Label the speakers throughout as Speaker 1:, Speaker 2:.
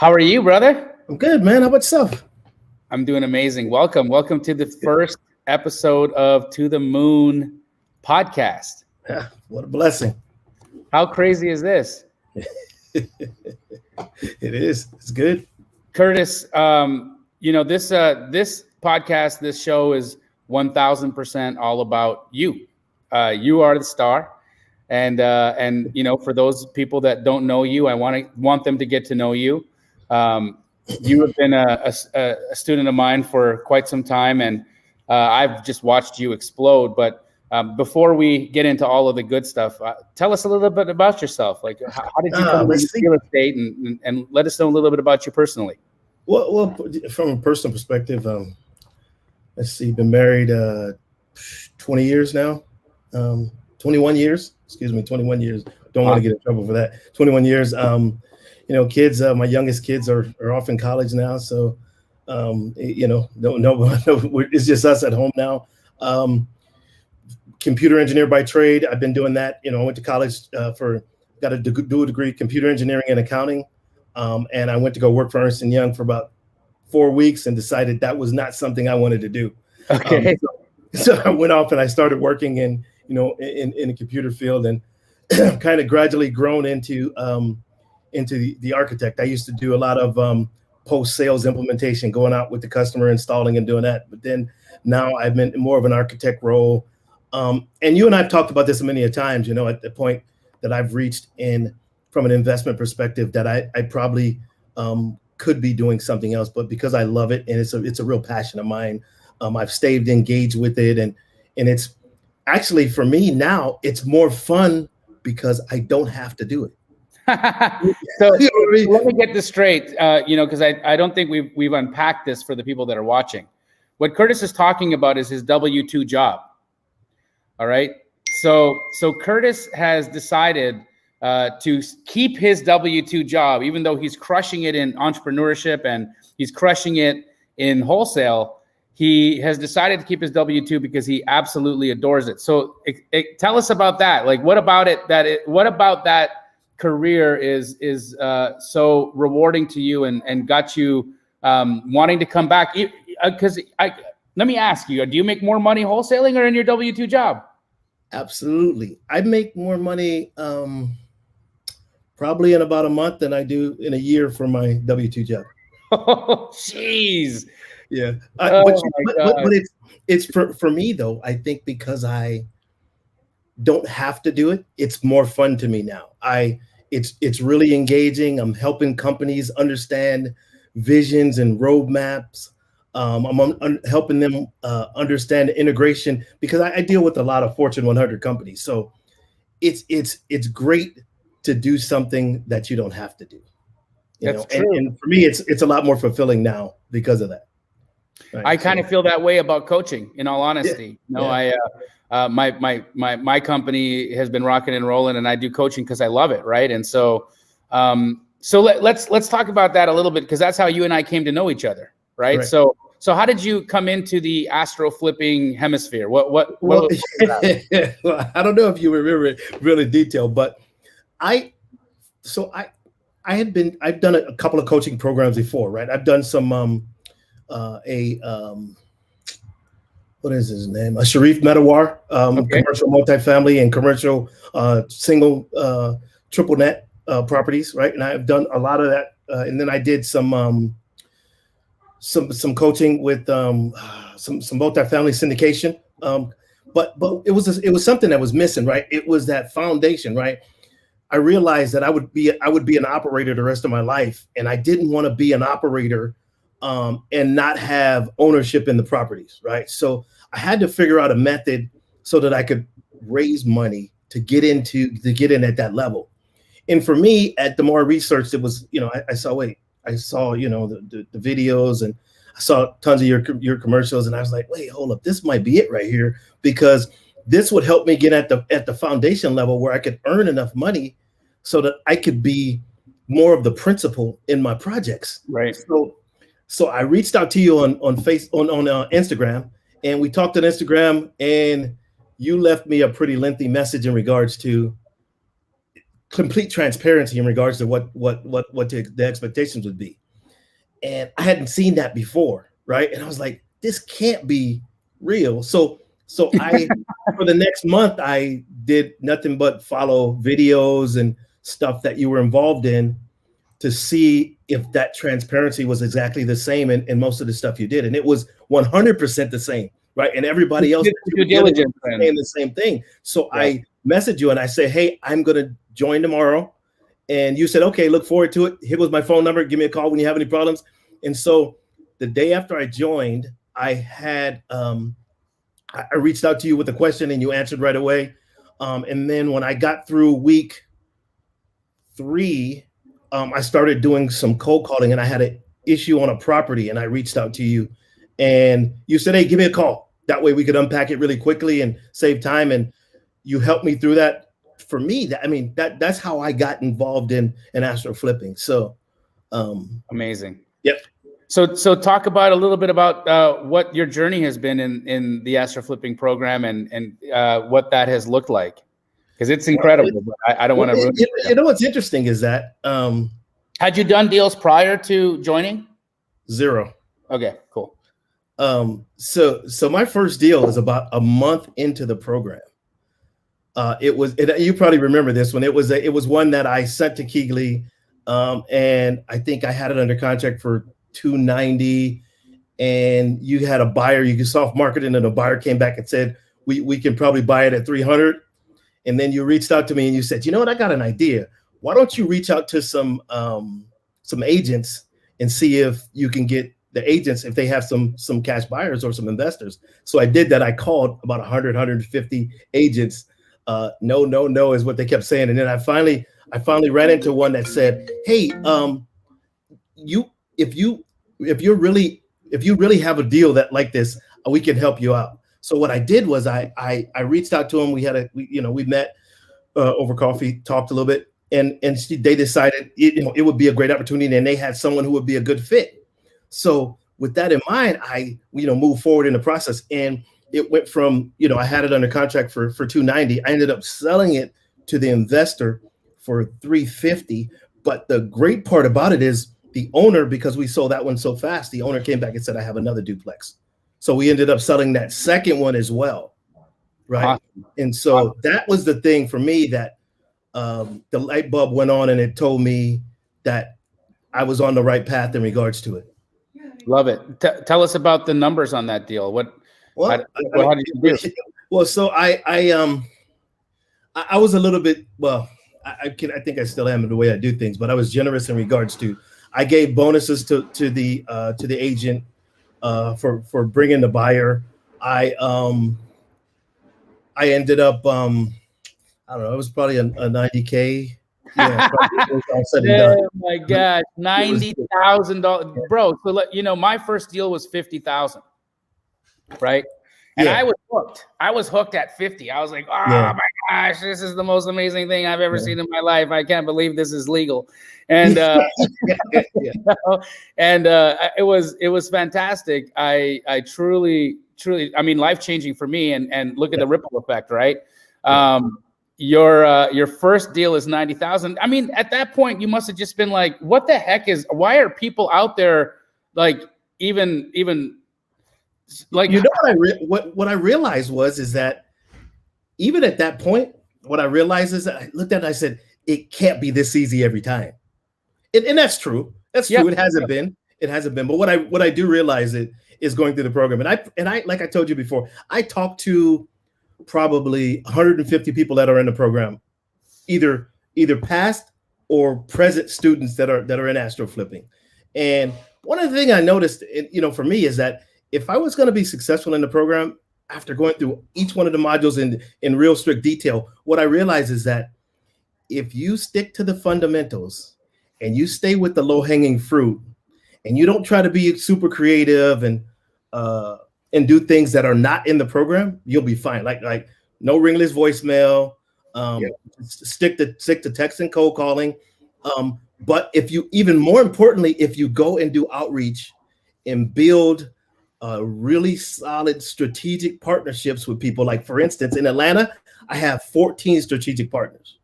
Speaker 1: How are you, brother?
Speaker 2: I'm good, man. How about yourself?
Speaker 1: I'm doing amazing. Welcome to the first episode of To the Moon podcast.
Speaker 2: Yeah, what a blessing.
Speaker 1: How crazy is this?
Speaker 2: It is. It's good.
Speaker 1: Curtis, this podcast, this show is 1000% all about you. You are the star. And for those people that don't know you, I want them to get to know you. You have been a student of mine for quite some time, and I've just watched you explode. But before we get into all of the good stuff, tell us a little bit about yourself. Like, how did you come into real estate, and let us know a little bit about you personally.
Speaker 2: Well, from a personal perspective, let's see. Been married 20 years now. 21 years. Excuse me, 21 years. Don't want to get in trouble for that. 21 years. Kids. My youngest kids are off in college now, so no, it's just us at home now. Computer engineer by trade. I've been doing that. I went to college got a dual degree, computer engineering and accounting, and I went to go work for Ernst & Young for about 4 weeks and decided that was not something I wanted to do.
Speaker 1: Okay.
Speaker 2: So I went off and I started working in the computer field, and kind of gradually grown into the architect. I used to do a lot of post-sales implementation, going out with the customer, installing and doing that. But then now I've been more of an architect role. And you and I've talked about this many a times, at the point that I've reached from an investment perspective, that I probably could be doing something else, but because I love it and it's a real passion of mine, I've stayed engaged with it, and it's actually, for me now, it's more fun because I don't have to do it.
Speaker 1: So let me get this straight, because I don't think we've unpacked this for the people that are watching. What Curtis is talking about is his W-2 job. All right. So Curtis has decided to keep his W-2 job, even though he's crushing it in entrepreneurship and he's crushing it in wholesale. He has decided to keep his W-2 because he absolutely adores it. So tell us about that. Like, what about it? What about that career is so rewarding to you and got you wanting to come back? Because let me ask you: do you make more money wholesaling or in your W-2 job?
Speaker 2: Absolutely, I make more money probably in about a month than I do in a year for my W-2 job.
Speaker 1: Oh, jeez.
Speaker 2: Yeah, but it's for me though. I think because I don't have to do it, it's more fun to me now. It's really engaging. I'm helping companies understand visions and roadmaps. I'm helping them understand the integration, because I deal with a lot of Fortune 100 companies. So it's great to do something that you don't have to do.
Speaker 1: That's true.
Speaker 2: And for me, it's a lot more fulfilling now because of that. Right?
Speaker 1: I kind of feel that way about coaching, in all honesty.
Speaker 2: Yeah.
Speaker 1: My company has been rocking and rolling, and I do coaching because I love it, right? And so let's talk about that a little bit, because that's how you and I came to know each other, right?
Speaker 2: Right.
Speaker 1: So how did you come into the Astro Flipping hemisphere? What
Speaker 2: well, I don't know if you remember it really detailed, but I've done a couple of coaching programs before, right? I've done some what is his name? A Sharif Medawar, commercial multifamily and commercial single triple net properties, right? And I've done a lot of that, and then I did some coaching with some multifamily syndication. But it was something that was missing, right? It was that foundation, right? I realized that I would be an operator the rest of my life, and I didn't want to be an operator and not have ownership in the properties, right? So I had to figure out a method so that I could raise money to get in at that level. And for me, the more I researched, it was, I saw the videos, and I saw tons of your commercials, and I was like, wait, hold up, this might be it right here, because this would help me get at the foundation level where I could earn enough money so that I could be more of the principal in my projects.
Speaker 1: Right.
Speaker 2: So I reached out to you on Instagram, and we talked on Instagram, and you left me a pretty lengthy message in regards to complete transparency in regards to what the expectations would be. And I hadn't seen that before, right? And I was like, this can't be real. So I, for the next month, I did nothing but follow videos and stuff that you were involved in to see if that transparency was exactly the same in most of the stuff you did. And it was 100% the same, right? And everybody else
Speaker 1: due diligence
Speaker 2: saying the same thing. So yeah. I messaged you and I said, hey, I'm going to join tomorrow. And you said, okay, look forward to it. Here was my phone number. Give me a call when you have any problems. And so the day after I joined, I had, I reached out to you with a question and you answered right away. And then when I got through week 3, I started doing some cold calling and I had an issue on a property and I reached out to you and you said, hey, give me a call. That way we could unpack it really quickly and save time. And you helped me through that. For me, that's how I got involved in Astro Flipping. So
Speaker 1: amazing.
Speaker 2: Yep.
Speaker 1: So talk about a little bit about what your journey has been in the Astro Flipping program and what that has looked like, because it's incredible. But I don't want to.
Speaker 2: You know what's interesting is that
Speaker 1: had you done deals prior to joining?
Speaker 2: 0.
Speaker 1: Okay, cool.
Speaker 2: So my first deal was about a month into the program. You probably remember this one. It was one that I sent to Keegley, and I think I had it under contract for $290, and you had a buyer. You could soft market it, and a buyer came back and said we can probably buy it at $300. And then you reached out to me and you said, you know what, I got an idea. Why don't you reach out to some agents and see if you can get the agents, if they have some cash buyers or some investors. So I did that. I called about 150 agents. No is what they kept saying. And then I finally ran into one that said, hey, if you really have a deal that like this, we can help you out. So what I did was I reached out to him. We met over coffee, talked a little bit, and they decided it would be a great opportunity, and they had someone who would be a good fit. So with that in mind, I moved forward in the process, and it went from I had it under contract for $290. I ended up selling it to the investor for $350. But the great part about it is the owner, because we sold that one so fast, the owner came back and said, I have another duplex. So we ended up selling that second one as well, right? Awesome. And so that was the thing for me that the light bulb went on, and it told me that I was on the right path in regards to it.
Speaker 1: Love it. Tell us about the numbers on that deal. How did you do?
Speaker 2: Well, so I was a little bit, I think I still am in the way I do things, but I was generous in regards to, I gave bonuses to the agent for bringing the buyer. I ended up I don't know, it was probably a 90K. Yeah,
Speaker 1: oh my gosh, $90,000, bro. So my first deal was $50,000, right? And yeah. I was hooked at 50. I was like, oh my gosh, this is the most amazing thing I've ever seen in my life. I can't believe this is legal. And it was fantastic. I truly, life-changing for me, and look at the ripple effect, right? Your first deal is 90,000. I mean, at that point, you must have just been like, what the heck why are people out there like even like,
Speaker 2: what I realized is that even at that point, what I realized is that I looked at it and I said, it can't be this easy every time. And that's true. That's true. It hasn't been. But what I do realize is going through the program. And I like I told you before, I talked to probably 150 people that are in the program, either past or present students that are in Astro Flipping. And one of the things I noticed, for me, is that if I was going to be successful in the program, after going through each one of the modules in real strict detail, what I realized is that if you stick to the fundamentals and you stay with the low-hanging fruit and you don't try to be super creative and do things that are not in the program, you'll be fine. Like no ringless voicemail, stick to text and cold calling. But even more importantly, if you go and do outreach and build really solid strategic partnerships with people, like for instance, in Atlanta, I have 14 strategic partners,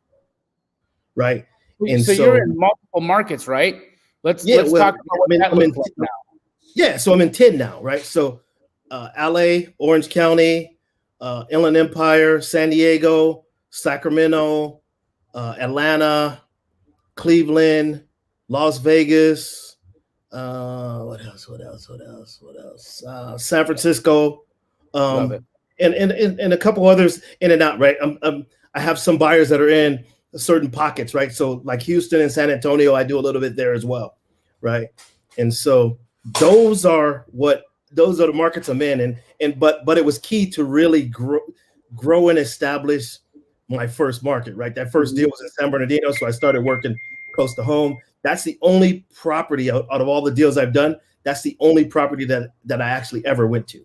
Speaker 2: right?
Speaker 1: And so you're in multiple markets, right? Let's talk about what that looks like now.
Speaker 2: Yeah, so I'm in 10 now, right? So LA, Orange County, Inland Empire, San Diego, Sacramento, Atlanta, Cleveland, Las Vegas, what else? San Francisco,
Speaker 1: Love it.
Speaker 2: and a couple others in and out, right? I have some buyers that are in certain pockets, right? So like Houston and San Antonio, I do a little bit there as well, right? And so those are the markets I'm in, but it was key to really grow and establish my first market, right? That first deal was in San Bernardino, so I started working close to home. That's the only property out of all the deals I've done. That's the only property that I actually ever went to.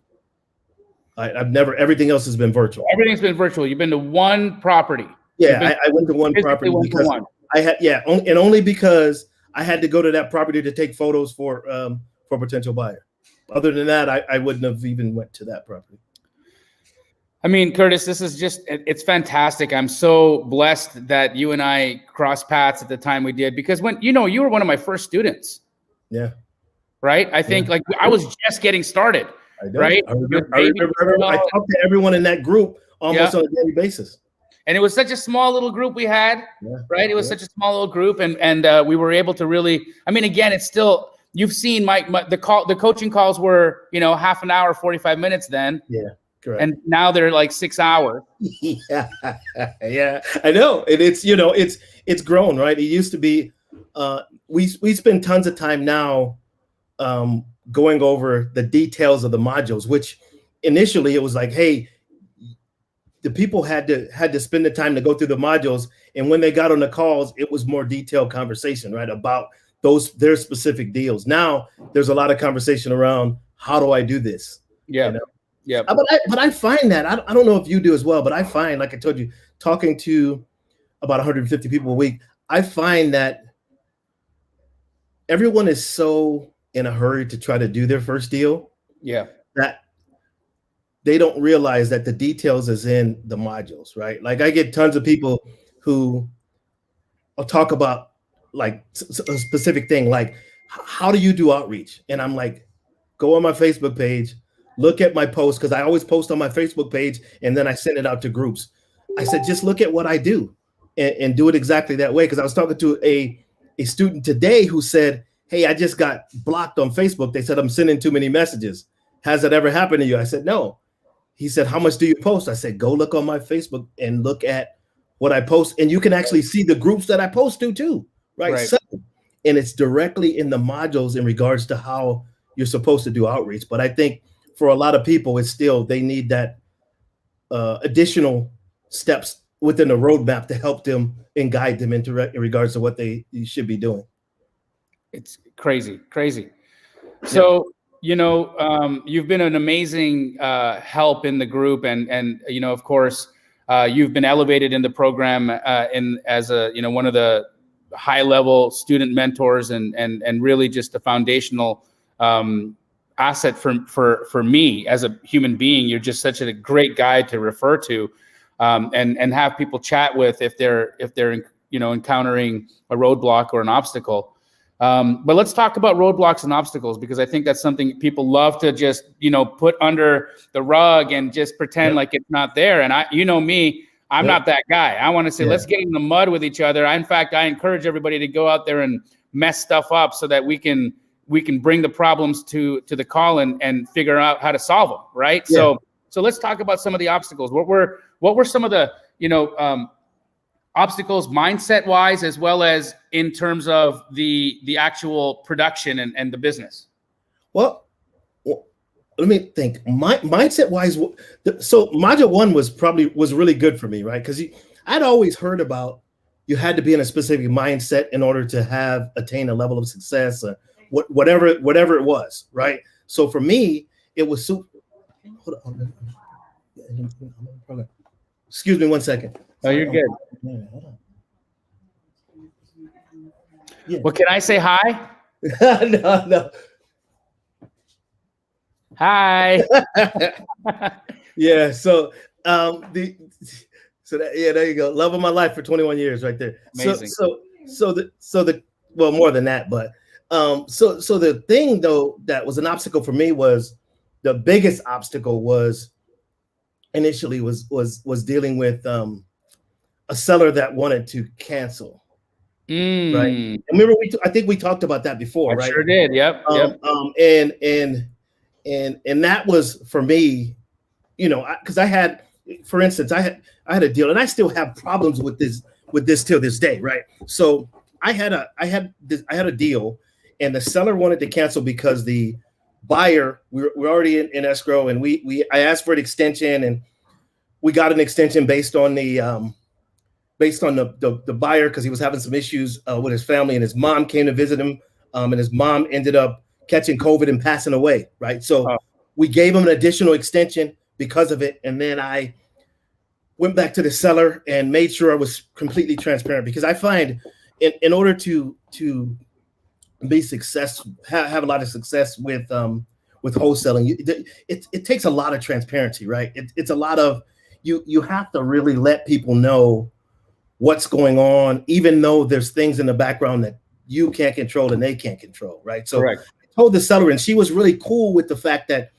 Speaker 2: I've never. Everything else has been virtual.
Speaker 1: Everything's been virtual. You've been to one property.
Speaker 2: Yeah, I went to one property because I had and only because I had to go to that property to take photos for a potential buyer. Other than that, I wouldn't have even went to that property.
Speaker 1: I mean, Curtis, this is it's fantastic. I'm so blessed that you and I crossed paths at the time we did, because when, you were one of my first students.
Speaker 2: Yeah.
Speaker 1: Right. I think I was just getting started. Right.
Speaker 2: I talked to everyone in that group almost on a daily basis.
Speaker 1: And it was such a small little group we had, right? It was such a small little group, and we were able to really. I mean, again, it's still. You've seen the coaching calls were half an hour, 45 minutes then.
Speaker 2: Yeah, correct.
Speaker 1: And now they're like 6 hours.
Speaker 2: Yeah, I know. And it's grown, right? It used to be. We spend tons of time now, going over the details of the modules, which initially it was like, hey. The people had to spend the time to go through the modules, and when they got on the calls, it was more detailed conversation, right, about their specific deals. Now there's a lot of conversation around how do I do this?
Speaker 1: Yeah, yeah.
Speaker 2: But I find that I don't know if you do as well, but I find, like I told you, talking to about 150 people a week, I find that everyone is so in a hurry to try to do their first deal.
Speaker 1: Yeah,
Speaker 2: that they don't realize that the details is in the modules, right? Like I get tons of people who I'll talk about like a specific thing, like how do you do outreach? And I'm like, go on my Facebook page, look at my post, because I always post on my Facebook page and then I send it out to groups. I said, just look at what I do and do it exactly that way. Because I was talking to a student today who said, hey, I just got blocked on Facebook. They said I'm sending too many messages. Has that ever happened to you? I said, no. He said, how much do you post? I said, go look on my Facebook and look at what I post. And you can actually see the groups that I post to too, right? So, and it's directly in the modules in regards to how you're supposed to do outreach. But I think for a lot of people, it's still, they need that additional steps within the roadmap to help them and guide them in regards to what they should be doing.
Speaker 1: It's crazy. So, you've been an amazing help in the group, and of course, you've been elevated in the program as one of the high-level student mentors, and really just a foundational asset for me as a human being. You're just such a great guy to refer to, and have people chat with if they're encountering a roadblock or an obstacle. But let's talk about roadblocks and obstacles, because I think that's something people love to just, put under the rug and just pretend like it's not there. And I'm not that guy. I want to say, let's get in the mud with each other. In fact, I encourage everybody to go out there and mess stuff up so that we can bring the problems to the call and figure out how to solve them. Right. Yeah. So let's talk about some of the obstacles. What were some of the, obstacles mindset wise, as well as in terms of the actual production and the business?
Speaker 2: Well, let me think. Mindset wise, so module 1 was really good for me, right? Because I'd always heard about you had to be in a specific mindset in order to attain a level of success, or whatever it was, right? So for me, it was super. Hold on. Excuse me 1 second.
Speaker 1: Oh, you're good.
Speaker 2: Hold on. Yeah.
Speaker 1: Well, can I say hi?
Speaker 2: No.
Speaker 1: Hi.
Speaker 2: Yeah. So So that, yeah, there you go. Love of my life for 21 years right there.
Speaker 1: Amazing.
Speaker 2: Well, more than that, but so the thing though that was an obstacle for me was the biggest obstacle was initially was dealing with a seller that wanted to cancel. Right. And remember, I think we talked about that before, right?
Speaker 1: Sure did. Yep.
Speaker 2: And that was for me, you know, because I had, for instance, I had a deal, and I still have problems with this till this day, right? So I had a deal, and the seller wanted to cancel because the buyer, we're already in escrow, and I asked for an extension, and we got an extension based on the buyer, because he was having some issues with his family, and his mom came to visit him, and his mom ended up catching COVID and passing away, right? So we gave him an additional extension because of it, and then I went back to the seller and made sure I was completely transparent, because I find in order to be successful, have a lot of success with wholesaling, it takes a lot of transparency, right? It's a lot of you have to really let people know what's going on, even though there's things in the background that you can't control and they can't control, right? So
Speaker 1: correct.
Speaker 2: I told the seller, and she was really cool with the fact that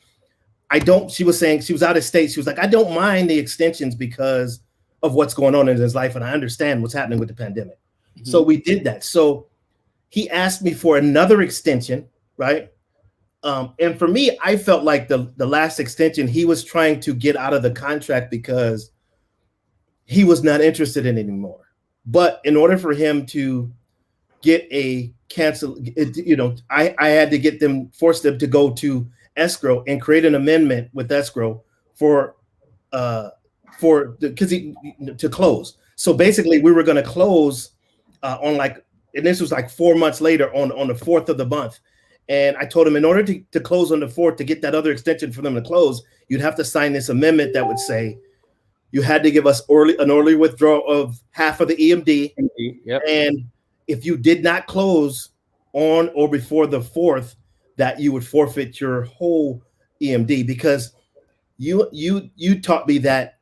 Speaker 2: she was saying, she was out of state. She was like, I don't mind the extensions because of what's going on in his life, and I understand what's happening with the pandemic. Mm-hmm. So we did that. So he asked me for another extension, right? And for me, I felt like the last extension, he was trying to get out of the contract because he was not interested in it anymore. But in order for him to get a cancel, you know, I had to force them to go to escrow and create an amendment with escrow to close. So basically, we were going to close and this was like 4 months later on the 4th of the month. And I told him, in order to close on the 4th, to get that other extension for them to close, you'd have to sign this amendment that would say you had to give us an early withdrawal of half of the EMD.
Speaker 1: Yep.
Speaker 2: And if you did not close on or before the 4th, that you would forfeit your whole EMD, because you taught me that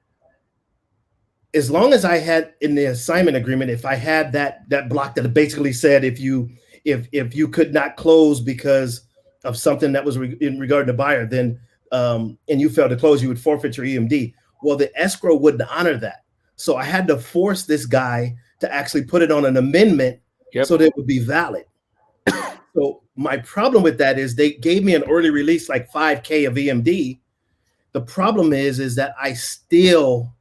Speaker 2: as long as I had in the assignment agreement, if I had that block that basically said if you could not close because of something that was in regard to buyer, then and you failed to close, you would forfeit your EMD. Well, the escrow wouldn't honor that. So I had to force this guy to actually put it on an amendment so that it would be valid. So my problem with that is they gave me an early release, like $5,000 of EMD. The problem is that I still,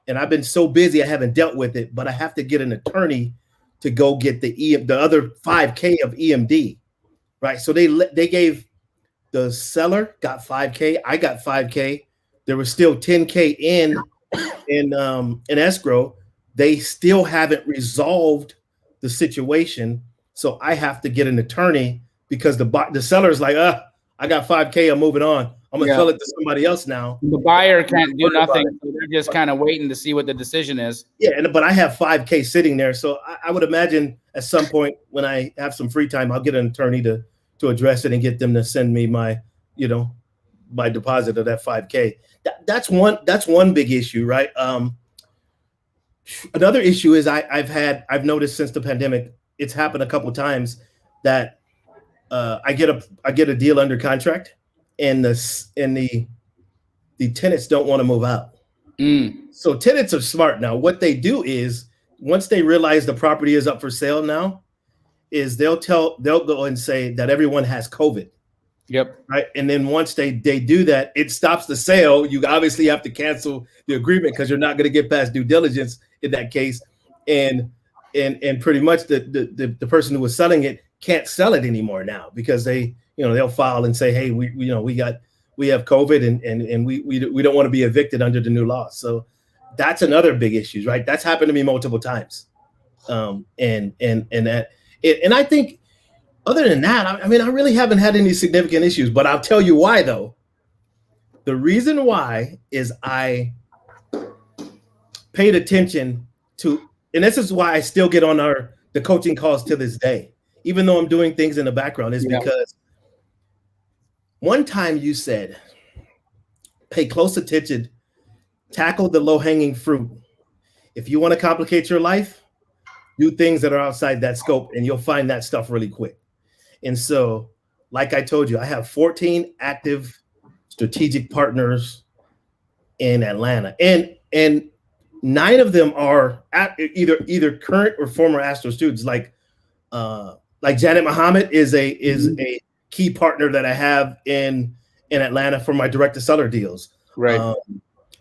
Speaker 2: and I've been so busy, I haven't dealt with it, but I have to get an attorney to go get the other $5,000 of EMD, right? So they gave the seller got $5,000, I got $5,000. There was still $10,000 in escrow. They still haven't resolved the situation, so I have to get an attorney, because the seller's like, I got $5,000, I'm moving on. I'm gonna sell it to somebody else now.
Speaker 1: The buyer can't do nothing. So they're just kind of waiting to see what the decision is.
Speaker 2: Yeah, but I have $5,000 sitting there, so I would imagine at some point when I have some free time, I'll get an attorney to address it and get them to send me my deposit of that $5,000. That's one big issue, right? Another issue is I've noticed since the pandemic, it's happened a couple of times that I get a deal under contract, and the tenants don't want to move out. So tenants are smart now. What they do is, once they realize the property is up for sale now, is they'll go and say that everyone has COVID.
Speaker 1: Yep.
Speaker 2: Right. And then once they do that, it stops the sale. You obviously have to cancel the agreement, because you're not going to get past due diligence in that case. And pretty much the person who was selling it can't sell it anymore now, because they'll file and say, hey, we have COVID and we don't want to be evicted under the new law. So that's another big issue, right? That's happened to me multiple times. And I think, other than that, I mean, I really haven't had any significant issues, but I'll tell you why, though. The reason why is I paid attention to, and this is why I still get on the coaching calls to this day, even though I'm doing things in the background, is because one time you said, pay close attention, tackle the low-hanging fruit, if you want to complicate your life, do things that are outside that scope, and you'll find that stuff really quick. And so, like I told you, I have 14 active strategic partners in Atlanta, and 9 of them are either current or former Astro students. Like Janet Muhammad is a key partner that I have in Atlanta for my direct to seller deals.
Speaker 1: Right.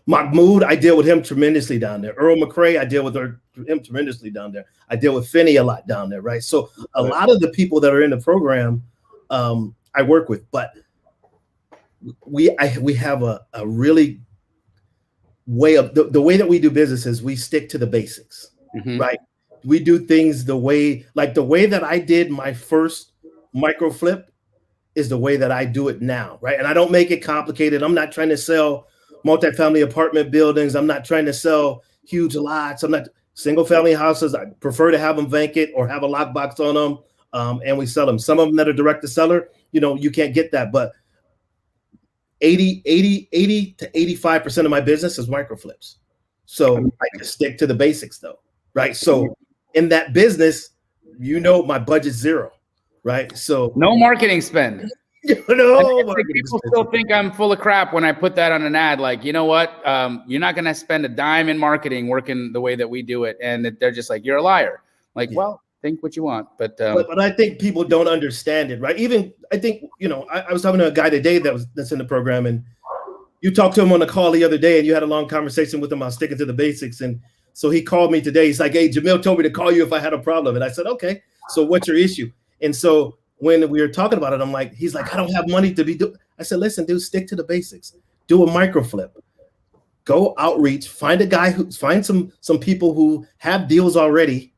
Speaker 2: Mahmoud, I deal with him tremendously down there. Earl McCrae, I deal with him tremendously down there. I deal with Finney a lot down there, right? So a lot of the people that are in the program, I work with, but we have a really way of the way that we do business is we stick to the basics, right? We do things the way that I did my first micro flip is the way that I do it now, right? And I don't make it complicated. I'm not trying to sell multifamily apartment buildings. I'm not trying to sell huge lots. I'm not single family houses. I prefer to have them vacant or have a lockbox on them, and we sell them. Some of them that are direct to seller, you can't get that, but 80 to 85% of my business is micro flips. So I just stick to the basics though, right? So in that business, my budget's zero, right? So
Speaker 1: no marketing spend. People still think I'm full of crap when I put that on an ad. Like, you know what? You're not going to spend a dime in marketing working the way that we do it. And they're just like, you're a liar. Like, well, think what you want. But
Speaker 2: I think people don't understand it, right? Even I think, I was talking to a guy today that's in the program, and you talked to him on a call the other day and you had a long conversation with him about sticking to the basics. And so he called me today. He's like, hey, Jamil told me to call you if I had a problem. And I said, okay, so what's your issue? And so when we were talking about it, he's like, I don't have money to be doing. I said, listen, dude, stick to the basics. Do a micro flip. Go outreach. Find a guy find some people who have deals already,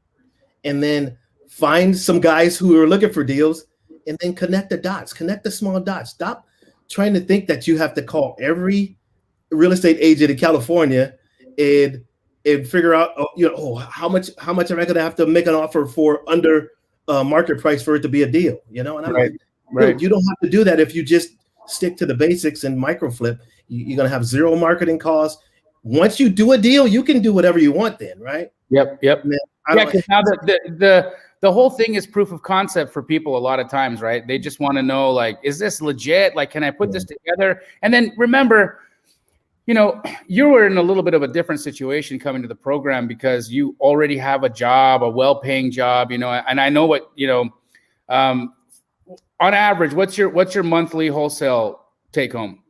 Speaker 2: and then find some guys who are looking for deals, and then connect the dots. Connect the small dots. Stop trying to think that you have to call every real estate agent in California and figure out, how much am I going to have to make an offer for under market price for it to be a deal, and I'm like, you don't have to do that if you just stick to the basics and micro flip. You're going to have zero marketing costs. Once you do a deal, you can do whatever you want then, right?
Speaker 1: Yep. Because now the whole thing is proof of concept for people a lot of times, right? They just want to know, like, is this legit? Like, can I put this together? And then remember, you were in a little bit of a different situation coming to the program because you already have a job, a well-paying job, and I know what, on average, what's your monthly wholesale take home?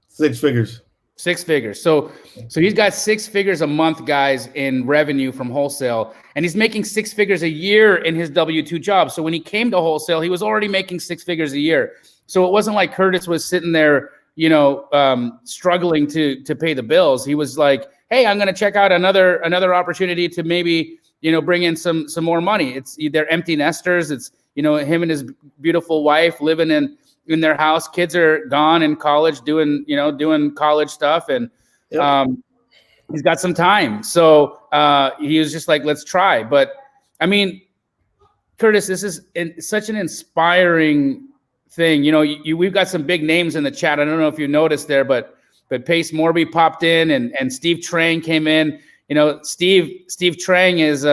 Speaker 2: 6 figures.
Speaker 1: 6 figures. So he's got 6 figures a month, guys, in revenue from wholesale, and he's making 6 figures a year in his W-2 job. So when he came to wholesale, he was already making 6 figures a year. So it wasn't like Curtis was sitting there, struggling to pay the bills. He was like, hey, I'm going to check out another opportunity to maybe, bring in some more money. They're empty nesters. It's, him and his beautiful wife living in their house. Kids are gone in college doing college stuff. And he's got some time. So he was just like, let's try. But I mean, Curtis, this is such an inspiring thing. We've got some big names in the chat. I don't know if you noticed there, but Pace Morby popped in and Steve Trang came in. Steve Trang is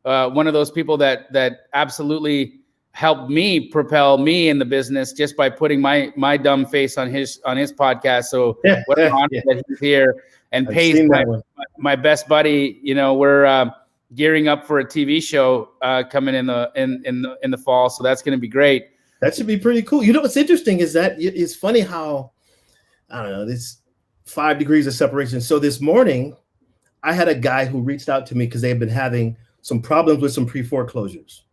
Speaker 1: one of those people that absolutely helped me propel me in the business just by putting my dumb face on his podcast. So what an honor that he's here. And Pace, my best buddy, we're gearing up for a TV show coming in the fall. So that's going to be great.
Speaker 2: That should be pretty cool. What's interesting is that it's funny how, I don't know, this 5 degrees of separation. So this morning, I had a guy who reached out to me because they had been having some problems with some pre-foreclosures.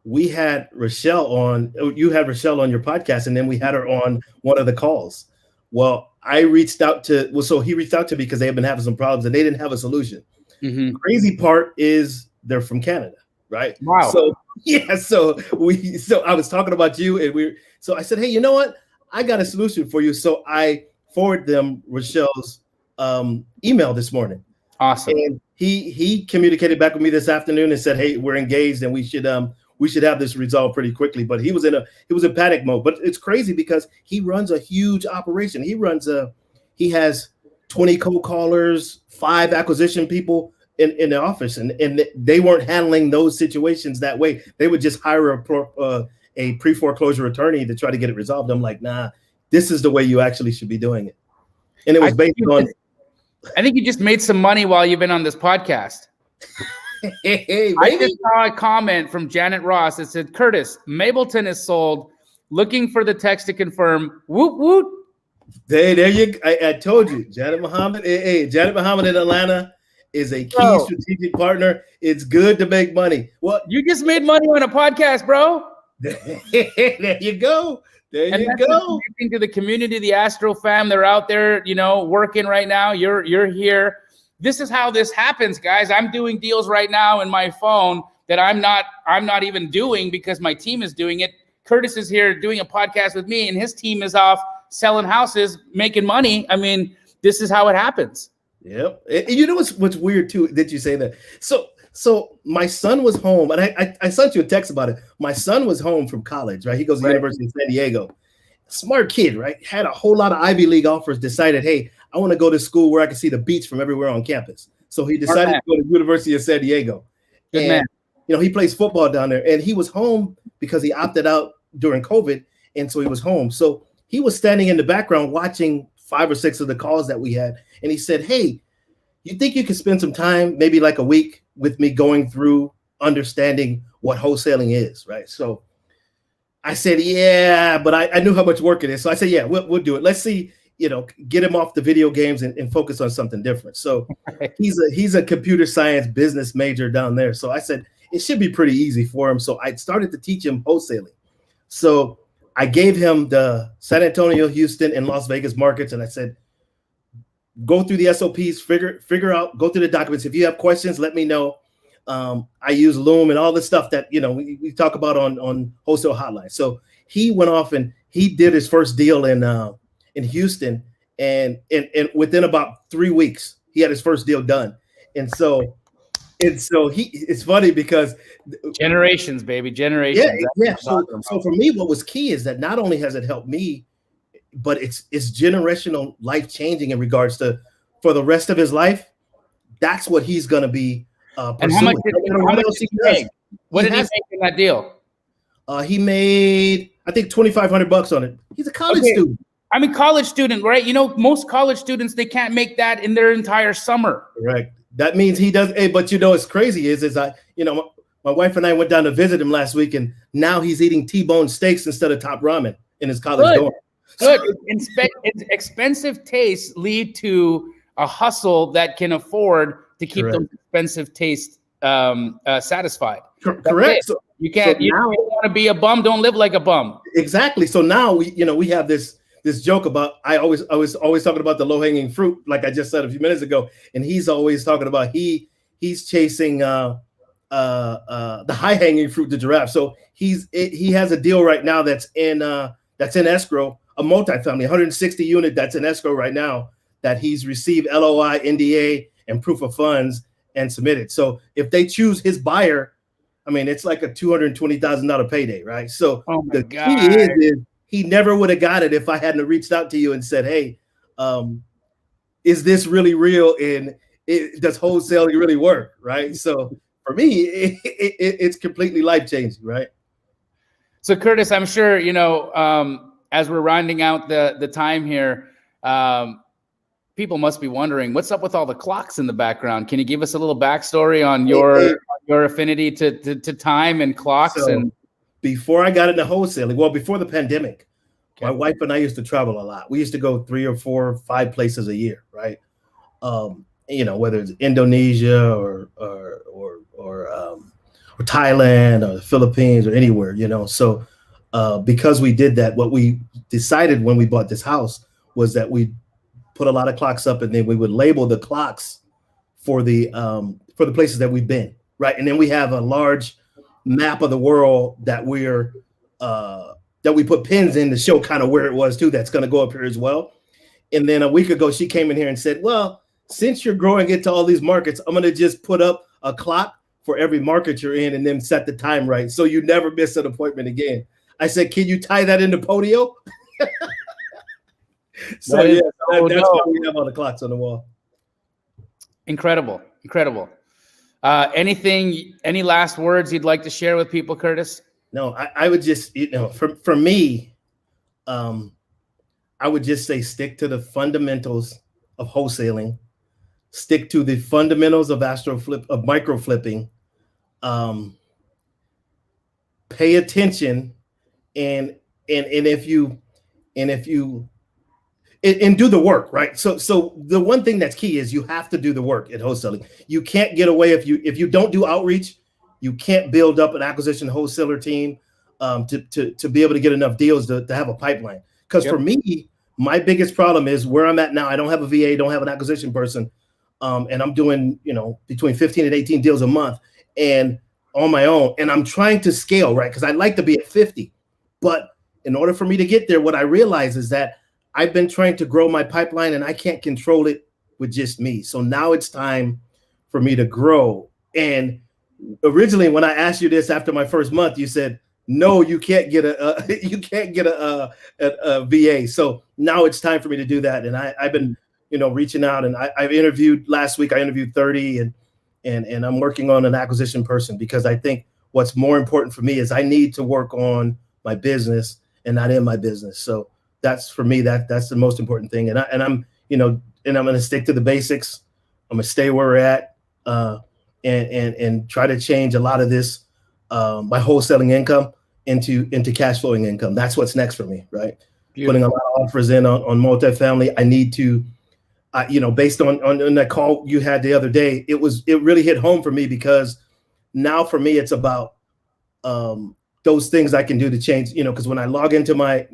Speaker 2: We had Rochelle on, you had Rochelle on your podcast, and then we had her on one of the calls. Well, he reached out to me because they had been having some problems and they didn't have a solution. Mm-hmm. The crazy part is they're from Canada. Right.
Speaker 1: Wow.
Speaker 2: So I was talking about you, and so I said, hey, you know what? I got a solution for you. So I forwarded them Rochelle's email this morning.
Speaker 1: Awesome.
Speaker 2: And he communicated back with me this afternoon and said, hey, we're engaged and we should have this resolved pretty quickly. But he was in panic mode. But it's crazy because he runs a huge operation. He has 20 cold callers, 5 acquisition people in the office, and they weren't handling those situations that way. They would just hire a pre-foreclosure attorney to try to get it resolved. I'm like, nah, this is the way you actually should be doing it. And it was based on.
Speaker 1: I think you just made some money while you've been on this podcast.
Speaker 2: Hey,
Speaker 1: I just saw a comment from Janet Ross that said, Curtis, Mableton is sold. Looking for the text to confirm. Whoop, whoop.
Speaker 2: There you go. I told you, Janet Muhammad. Hey, Janet Muhammad in Atlanta is a key strategic partner. It's good to make money. Well,
Speaker 1: you just made money on a podcast, bro.
Speaker 2: There you go. There you go.
Speaker 1: To the community, the Astro fam, they're out there, working right now. You're here. This is how this happens, guys. I'm doing deals right now in my phone that I'm not even doing because my team is doing it. Curtis is here doing a podcast with me, and his team is off selling houses, making money. I mean, this is how it happens.
Speaker 2: Yep. And you know what's weird too? Did you say that? So my son was home, and I sent you a text about it. My son was home from college, right? He goes to the University of San Diego. Smart kid, right? Had a whole lot of Ivy League offers. Decided, hey, I want to go to school where I can see the beach from everywhere on campus. So he decided to go to the University of San Diego.
Speaker 1: Good man.
Speaker 2: He plays football down there, and he was home because he opted out during COVID, and so he was home. So he was standing in the background watching 5 or 6 of the calls that we had, and he said, hey, you think you could spend some time, maybe like a week, with me going through understanding what wholesaling is, right? So I said, yeah, but I knew how much work it is. So I said, yeah, we'll do it. Let's see, get him off the video games and focus on something different. So he's a computer science business major down there. So I said, it should be pretty easy for him. So I started to teach him wholesaling. So I gave him the San Antonio, Houston, and Las Vegas markets, and I said, go through the SOPs, figure out, go through the documents. If you have questions, let me know. I use Loom and all the stuff that we talk about on Wholesale Hotline. So he went off and he did his first deal in Houston, and within about 3 weeks, he had his first deal done. And so it's funny because
Speaker 1: generations, baby, generations.
Speaker 2: Yeah. So for me, what was key is that not only has it helped me, but it's generational, life changing in regards to for the rest of his life. That's what he's going to be pursuing.
Speaker 1: And how much did he make? What did he make in that deal?
Speaker 2: He made, I think, $2,500 on it. He's a college student.
Speaker 1: I'm a college student, right? Most college students, they can't make that in their entire summer.
Speaker 2: Correct. That means he does. Hey, but what's crazy is my wife and I went down to visit him last week, and now he's eating T-bone steaks instead of top ramen in his college dorm.
Speaker 1: Good. Expensive tastes lead to a hustle that can afford to keep those expensive tastes satisfied.
Speaker 2: Correct. So,
Speaker 1: you can't. You don't want to be a bum. Don't live like a bum.
Speaker 2: Exactly. So now we have this joke about I was always talking about the low hanging fruit, like I just said a few minutes ago, and he's always talking about he's chasing the high hanging fruit, the giraffe. So he has a deal right now that's in escrow, a multifamily 160 unit that's in escrow right now that he's received LOI, NDA, and proof of funds and submitted. So if they choose his buyer, I mean, it's like a $220,000 payday, right? So the key is he never would have got it if I hadn't reached out to you and said, hey, is this really real? And does wholesaling really work, right? So for me, it's completely life-changing, right?
Speaker 1: So Curtis, I'm sure, as we're rounding out the time here, people must be wondering what's up with all the clocks in the background. Can you give us a little backstory on your affinity to time and clocks? And
Speaker 2: before I got into wholesaling, well, before the pandemic, my wife and I used to travel a lot. We used to go 3 or 4 or 5 places a year, right? Whether it's Indonesia or Thailand or the Philippines or anywhere, So because we did that, what we decided when we bought this house was that we put a lot of clocks up, and then we would label the clocks for the places that we've been, right? And then we have a large map of the world that that we put pins in to show kind of where it was too. That's going to go up here as well. And then a week ago, she came in here and said, well, since you're growing into all these markets, I'm going to just put up a clock for every market you're in and then set the time right, so you never miss an appointment again. I said, can you tie that into Podio? So That's why we have all the clocks on the wall.
Speaker 1: Incredible. Any last words you'd like to share with people, Curtis?
Speaker 2: No, I would just, for me, I would just say stick to the fundamentals of wholesaling, stick to the fundamentals of micro flipping, pay attention, and do the work, right? So the one thing that's key is you have to do the work at wholesaling. You can't get away if you don't do outreach. You can't build up an acquisition wholesaler team to be able to get enough deals to have a pipeline. Because for me, my biggest problem is where I'm at now. I don't have a VA, don't have an acquisition person, and I'm doing between 15 and 18 deals a month and on my own. And I'm trying to scale, right? Because I'd like to be at 50, but in order for me to get there, what I realize is that I've been trying to grow my pipeline and I can't control it with just me. So now it's time for me to grow. And originally, when I asked you this after my first month, you said, no, you can't get a VA. So now it's time for me to do that. And I've been, reaching out, and I've interviewed last week. I interviewed 30, and I'm working on an acquisition person, because I think what's more important for me is I need to work on my business and not in my business. So that's for me, that's the most important thing. And I'm going to stick to the basics. I'm going to stay where we're at, and try to change a lot of this, my wholesaling income into cash flowing income. That's what's next for me, right? Beautiful. Putting a lot of offers in on multifamily. I need to, based on that call you had the other day, it really hit home for me, because now for me, it's about those things I can do to change, because when I log into my,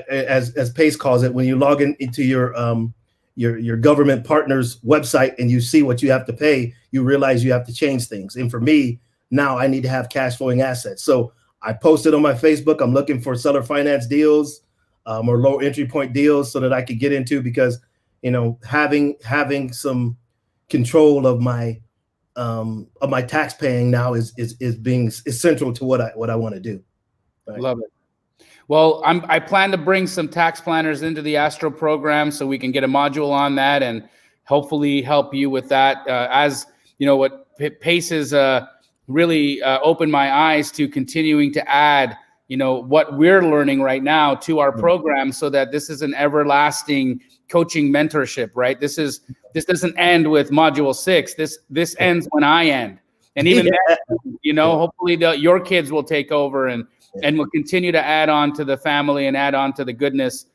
Speaker 2: as Pace calls it, when you log into your government partner's website and you see what you have to pay, you realize you have to change things. And for me, now I need to have cash flowing assets. So I posted on my Facebook, I'm looking for seller finance deals, or low entry point deals, so that I could get into, because, having some control of my tax paying now is central to what I want to do. Right?
Speaker 1: Love it. Well, I plan to bring some tax planners into the Astro program so we can get a module on that and hopefully help you with that. As what Pace has really opened my eyes to continuing to add, what we're learning right now to our program, so that this is an everlasting coaching mentorship, right? This doesn't end with module 6. This ends when I end. And even then, hopefully your kids will take over and we'll continue to add on to the family and add on to the goodness.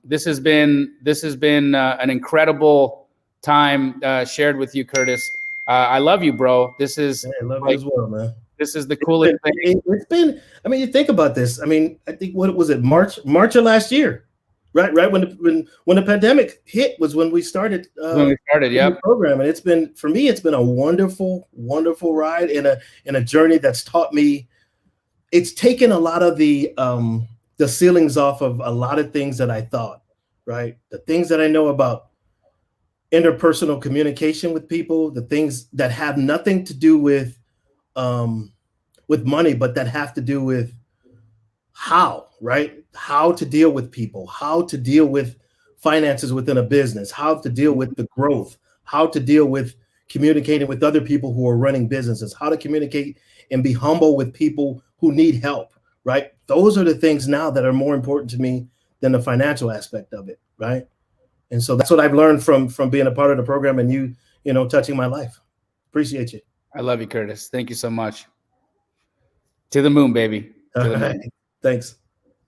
Speaker 1: This has been an incredible time shared with you, Curtis. I love you, bro. This is
Speaker 2: I love you as well, man.
Speaker 1: This is the coolest thing.
Speaker 2: It's been, you think about this. I think, what was it, March of last year, right? When the pandemic hit was when we started.
Speaker 1: The
Speaker 2: program, and it's been, for me, it's been a wonderful, wonderful ride in a journey that's taught me. It's taken a lot of the ceilings off of a lot of things that I thought, right? The things that I know about interpersonal communication with people, the things that have nothing to do with money, but that have to do with how to deal with people, how to deal with finances within a business, how to deal with the growth, how to deal with communicating with other people who are running businesses, how to communicate and be humble with people who need help, right? Those are the things now that are more important to me than the financial aspect of it, right? And so that's what I've learned from being a part of the program, and you touching my life. Appreciate you.
Speaker 1: I love you, Curtis. Thank you so much. To the moon, baby. To the moon.
Speaker 2: Thanks.